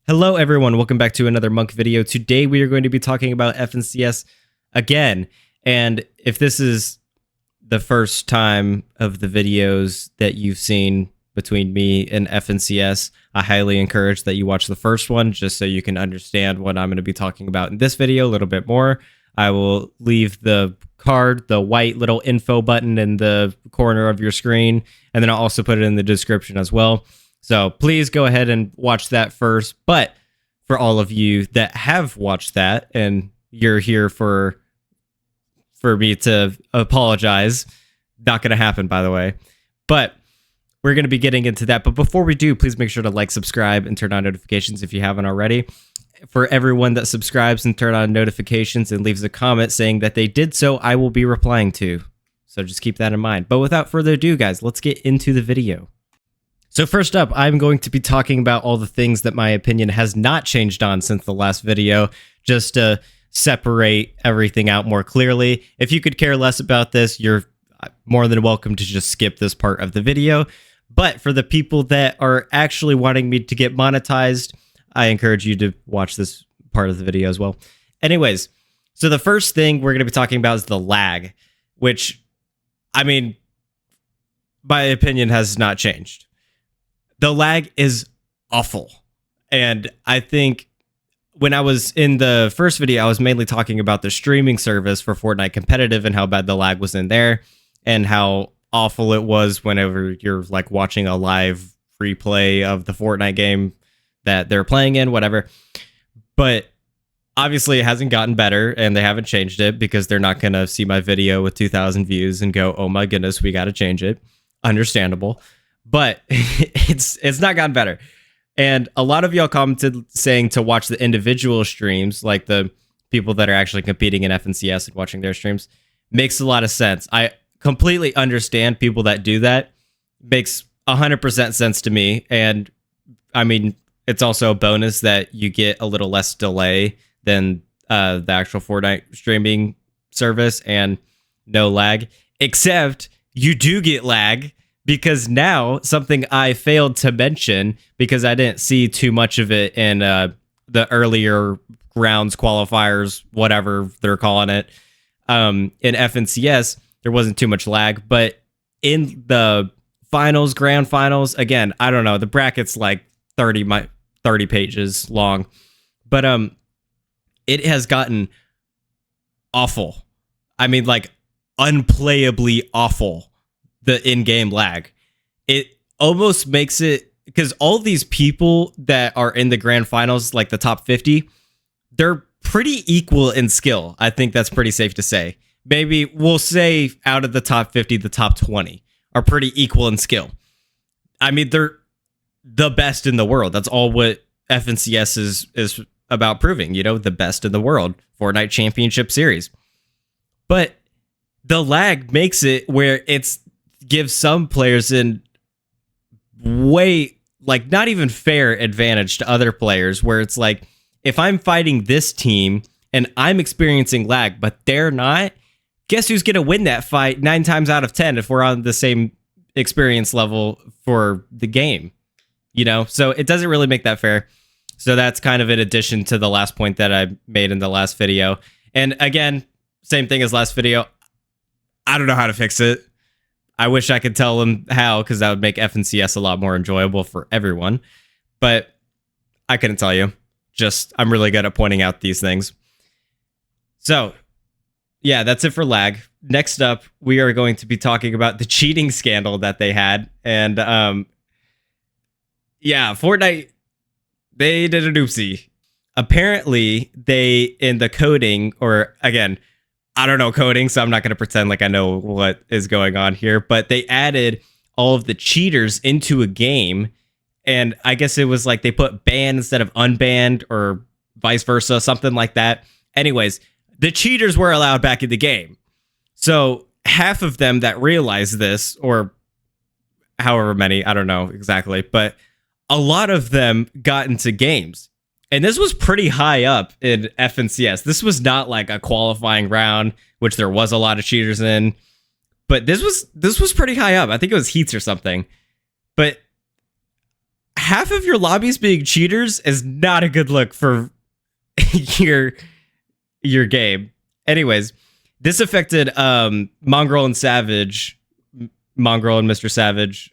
Hello everyone, welcome back to another Monk video. Today we are going to be talking about FNCS again. And if this is the first time of the videos that you've seen between me and FNCS, I highly encourage that you watch the first one just so you can understand what I'm going to be talking about in this video a little bit more. I will leave the card, the white little info button in the corner of your screen, and then I'll also put it in the description as well. So please go ahead and watch that first. But for all of you that have watched that and you're here for me to apologize, not going to happen, by the way. But we're going to be getting into that. But before we do, please make sure to like, subscribe, and turn on notifications if you haven't already. For everyone that subscribes and turn on notifications and leaves a comment saying that they did so, I will be replying to. So just keep that in mind. But without further ado, guys, let's get into the video. So first up, I'm going to be talking about all the things that my opinion has not changed on since the last video, just to separate everything out more clearly. If you could care less about this, you're more than welcome to just skip this part of the video. But for the people that are actually wanting me to get monetized, I encourage you to watch this part of the video as well. Anyways, so the first thing we're going to be talking about is the lag, which, I mean, my opinion has not changed. The lag is awful. And I think when I was in the first video, I was mainly talking about the streaming service for Fortnite Competitive and how bad the lag was in there and how awful it was whenever you're like watching a live replay of the Fortnite game that they're playing in, whatever. But obviously it hasn't gotten better and they haven't changed it because they're not going to see my video with 2,000 views and go, oh my goodness, we got to change it. Understandable. But it's not gotten better. And a lot of y'all commented saying to watch the individual streams, like the people that are actually competing in FNCS and watching their streams. Makes a lot of sense. I completely understand people that do that. Makes 100% sense to me. And I mean, it's also a bonus that you get a little less delay than the actual Fortnite streaming service and no lag. Except you do get lag. Because now, something I failed to mention, because I didn't see too much of it in the earlier rounds, qualifiers, whatever they're calling it, in FNCS, there wasn't too much lag. But in the finals, grand finals, again, I don't know, the bracket's like 30 pages long. But it has gotten awful. I mean, like, unplayably awful. The in-game lag. It almost makes it, because all these people that are in the grand finals, like the top 50, they're pretty equal in skill. I think that's pretty safe to say. Maybe we'll say out of the top 50, the top 20 are pretty equal in skill. I mean, they're the best in the world. That's all what FNCS is about proving, you know, the best in the world. Fortnite Championship Series. But the lag makes it where it's gives some players in way, like, not even fair advantage to other players, where it's like, if I'm fighting this team and I'm experiencing lag, but they're not, guess who's going to win that fight 9 times out of 10 if we're on the same experience level for the game, you know? So it doesn't really make that fair. So that's kind of in addition to the last point that I made in the last video. And again, same thing as last video. I don't know how to fix it. I wish I could tell them how, because that would make FNCS a lot more enjoyable for everyone. But I couldn't tell you. Just, I'm really good at pointing out these things. So, yeah, that's it for lag. Next up, we are going to be talking about the cheating scandal that they had. And, yeah, Fortnite, they did an oopsie. Apparently, they, in the coding, or again, I don't know coding, so I'm not going to pretend like I know what is going on here, but they added all of the cheaters into a game, and I guess it was like they put banned instead of unbanned, or vice versa, something like that. Anyways, the cheaters were allowed back in the game. So half of them that realized this, or however many, I don't know exactly, but a lot of them got into games. And this was pretty high up in FNCS. This was not like a qualifying round, which there was a lot of cheaters in. But this was pretty high up. I think it was heats or something. But half of your lobbies being cheaters is not a good look for your game. Anyways, this affected Mongraal and Savage, Mongraal and Mr. Savage,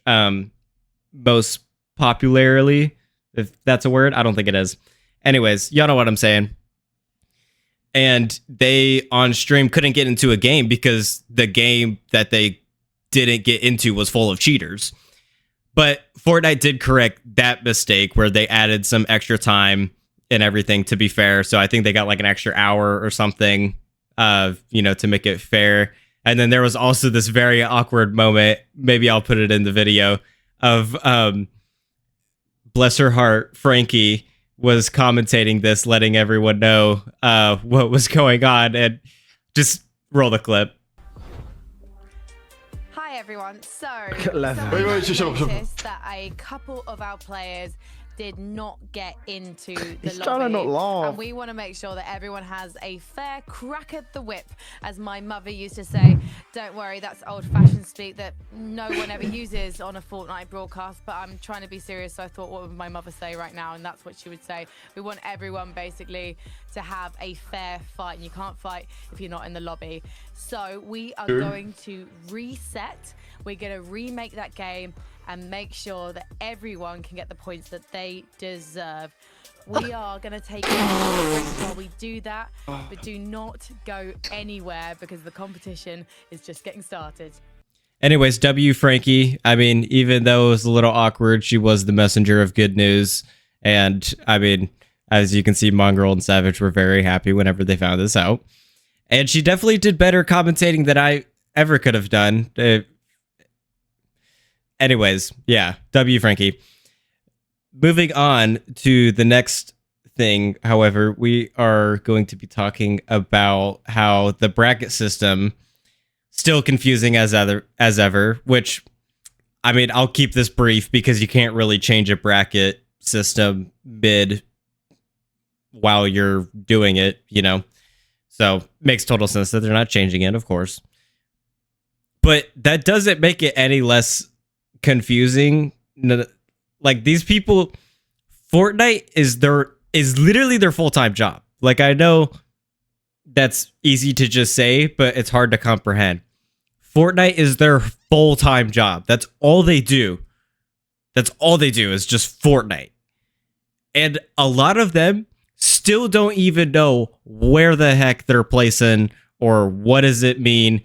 most popularly, if that's a word. I don't think it is. Anyways, y'all know what I'm saying. And they on stream couldn't get into a game because the game that they didn't get into was full of cheaters. But Fortnite did correct that mistake where they added some extra time and everything, to be fair. So I think they got like an extra hour or something, to make it fair. And then there was also this very awkward moment, maybe I'll put it in the video, of bless her heart, Frankie was commentating this, letting everyone know what was going on, and just roll the clip. Hi everyone. So, Wait, noticed that a couple of our players did not get into the lobby, and we want to make sure that everyone has a fair crack at the whip, as my mother used to say. Don't worry, that's old-fashioned speak that no one ever uses on a Fortnite broadcast, but I'm trying to be serious, so I thought, what would my mother say right now? And that's what she would say. We want everyone basically to have a fair fight, and you can't fight if you're not in the lobby. So we are going to reset. We're going to remake that game and make sure that everyone can get the points that they deserve. We are going to take a break while we do that, but do not go anywhere because the competition is just getting started. Anyways, W Frankie. I mean, even though it was a little awkward, she was the messenger of good news. And I mean, as you can see, Mongraal and Savage were very happy whenever they found this out. And she definitely did better commentating than I ever could have done. Anyways, yeah, W Frankie. Moving on to the next thing, however, we are going to be talking about how the bracket system still confusing as ever, which, I mean, I'll keep this brief because you can't really change a bracket system mid while you're doing it, So makes total sense that they're not changing it, of course. But that doesn't make it any less confusing. Like, these people, Fortnite is literally their full-time job. Like, I know that's easy to just say, but it's hard to comprehend. Fortnite is their full-time job. That's all they do. That's all they do is just Fortnite. And a lot of them still don't even know where the heck they're placing or what does it mean.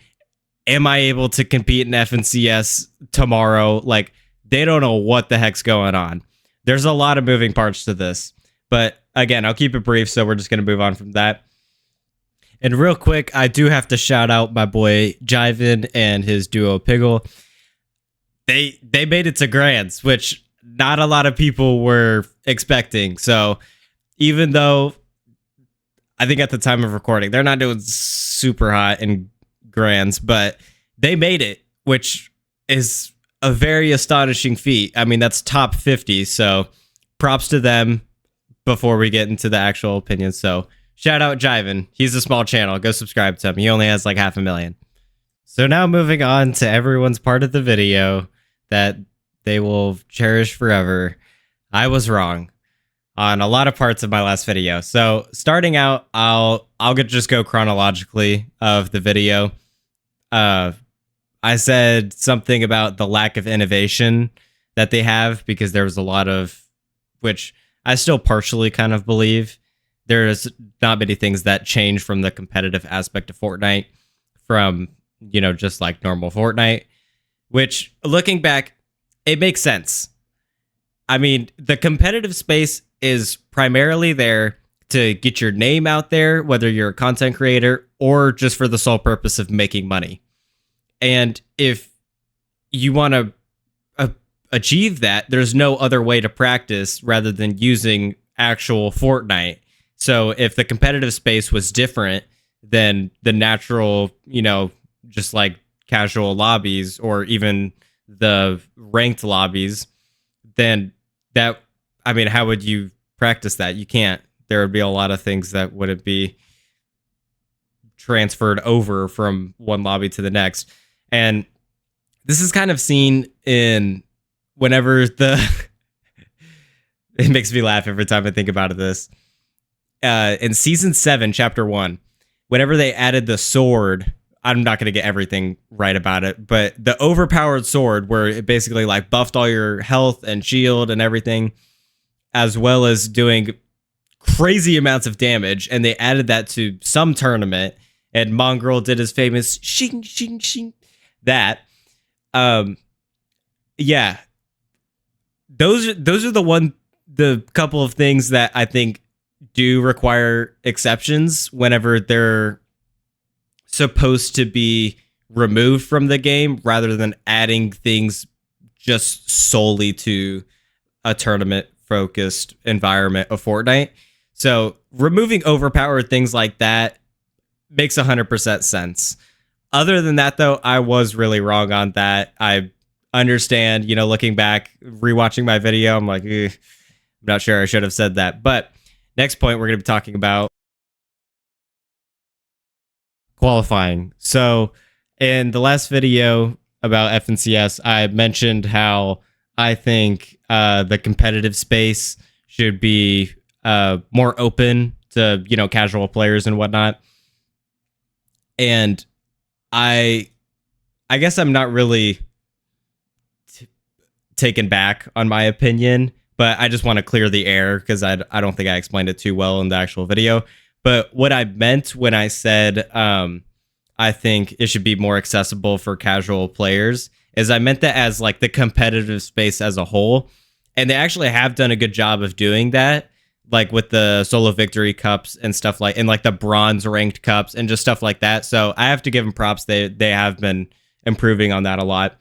Am I able to compete in FNCS tomorrow? Like, they don't know what the heck's going on. There's a lot of moving parts to this. But again, I'll keep it brief, so we're just going to move on from that. And real quick, I do have to shout out my boy Jiven and his duo Piggle. They made it to Grands, which not a lot of people were expecting. So even though I think at the time of recording, they're not doing super hot in Grands, but they made it, which is a very astonishing feat. I mean, that's top 50, so props to them before we get into the actual opinions. So shout out Jiven. He's a small channel. Go subscribe to him. He only has like 500,000. So now moving on to everyone's part of the video that they will cherish forever. I was wrong on a lot of parts of my last video. So starting out, I'll just go chronologically of the video. I said something about the lack of innovation that they have because there was a lot of, which I still partially kind of believe. There's not many things that change from the competitive aspect of Fortnite from, just like normal Fortnite, which looking back, it makes sense. I mean, the competitive space is primarily there to get your name out there, whether you're a content creator or just for the sole purpose of making money. And if you want to achieve that, there's no other way to practice rather than using actual Fortnite. So if the competitive space was different than the natural, just like casual lobbies or even the ranked lobbies, then how would you practice that? You can't. There would be a lot of things that wouldn't be transferred over from one lobby to the next. And this is kind of seen in whenever It makes me laugh every time I think about this. In season 7, chapter 1, whenever they added the sword, I'm not going to get everything right about it, but the overpowered sword where it basically like buffed all your health and shield and everything, as well as doing crazy amounts of damage. And they added that to some tournament, and Mongraal did his famous shing, shing, shing. That, yeah, those are the couple of things that I think do require exceptions whenever they're supposed to be removed from the game rather than adding things just solely to a tournament focused environment of Fortnite. So removing overpowered things like that makes 100% sense. Other than that, though, I was really wrong on that. I understand, looking back, rewatching my video, I'm like, I'm not sure I should have said that. But next point, we're going to be talking about qualifying. So in the last video about FNCS, I mentioned how I think the competitive space should be more open to, casual players and whatnot. And I guess I'm not really taken back on my opinion, but I just want to clear the air because I don't think I explained it too well in the actual video. But what I meant when I said I think it should be more accessible for casual players is I meant that as like the competitive space as a whole. And they actually have done a good job of doing that, like with the solo victory cups and stuff and like the bronze ranked cups and just stuff like that. So I have to give them props. They have been improving on that a lot.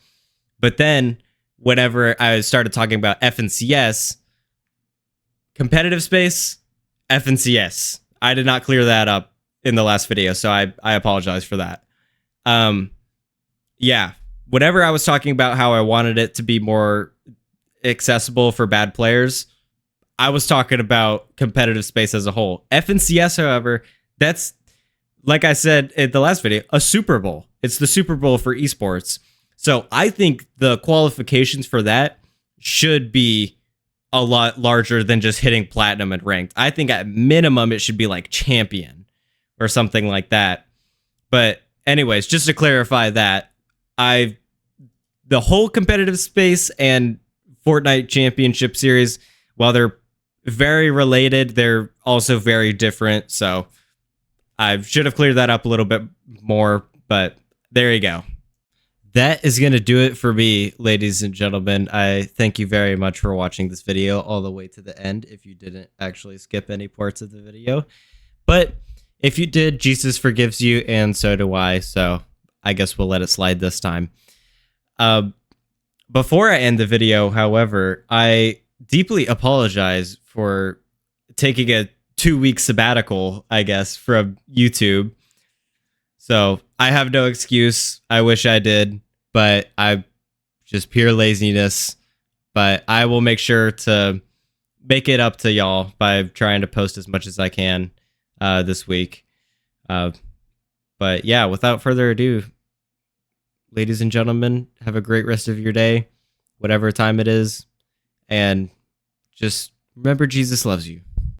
But then whenever I started talking about FNCS, competitive space, FNCS. I did not clear that up in the last video, so I apologize for that. Yeah, whenever I was talking about how I wanted it to be more accessible for bad players, I was talking about competitive space as a whole. FNCS, however, that's, like I said in the last video, a Super Bowl. It's the Super Bowl for esports. So I think the qualifications for that should be a lot larger than just hitting platinum and ranked. I think at minimum it should be like champion or something like that. But anyways, just to clarify that, the whole competitive space and Fortnite Championship Series, while they're very related, they're also very different. So I should have cleared that up a little bit more, but there you go. That is going to do it for me, ladies and gentlemen. I thank you very much for watching this video all the way to the end if you didn't actually skip any parts of the video. But if you did, Jesus forgives you, and so do I. So I guess we'll let it slide this time. Before I end the video, however, I deeply apologize for taking a 2-week sabbatical, I guess, from YouTube. So I have no excuse. I wish I did, but I just pure laziness. But I will make sure to make it up to y'all by trying to post as much as I can this week. But yeah, without further ado, ladies and gentlemen, have a great rest of your day, whatever time it is. And just remember, Jesus loves you.